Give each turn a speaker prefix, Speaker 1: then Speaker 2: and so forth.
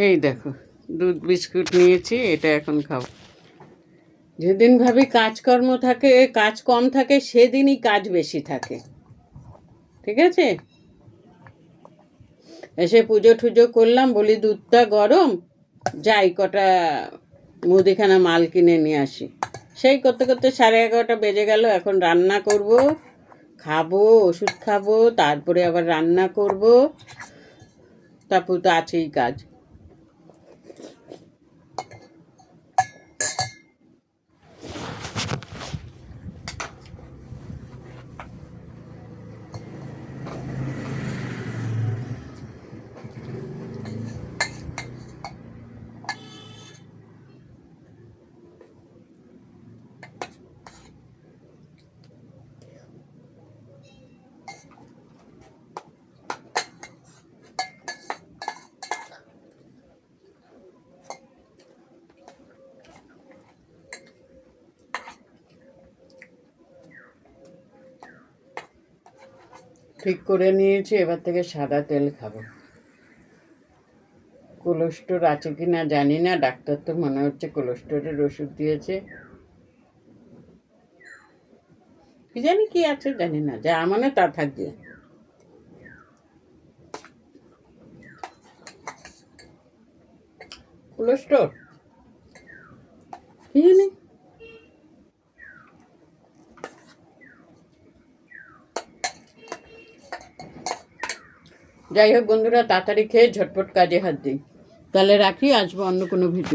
Speaker 1: এই দেখো, দুধ বিস্কুট নিয়েছি, এটা এখন খাবো। যেদিন ভাবি কাজকর্ম থাকে, কাজ কম থাকে, সেদিনই কাজ বেশি থাকে। ঠিক আছে, এসে পুজো টুজো করলাম, বলি দুধটা গরম, যাই কটা মুদিখানা মাল কিনে নিয়ে আসি। সেই করতে করতে 11:30 বেজে গেল। এখন রান্না করব, খাবো, ওষুধ খাবো, তারপরে আবার রান্না করব, তারপর তো আছেই কাজ। ঠিক করে নিয়েছি, এবার থেকে সাদা তেল খাবো। কোলেস্টোর আছে কি না জানি না, ডাক্তার তো মনে হচ্ছে কোলেস্টোরের ওষুধ দিয়েছে। কি জানি কি আছে, জানি না, যা মানে তা থাকবে। কোলেস্টোর কি জানি। যাই হোক বন্ধুরা, তাড়াতাড়ি খেয়ে ঝটপট কাজে হাত দিই। তাহলে রাখি, আসবো অন্য কোনো ভিডিও।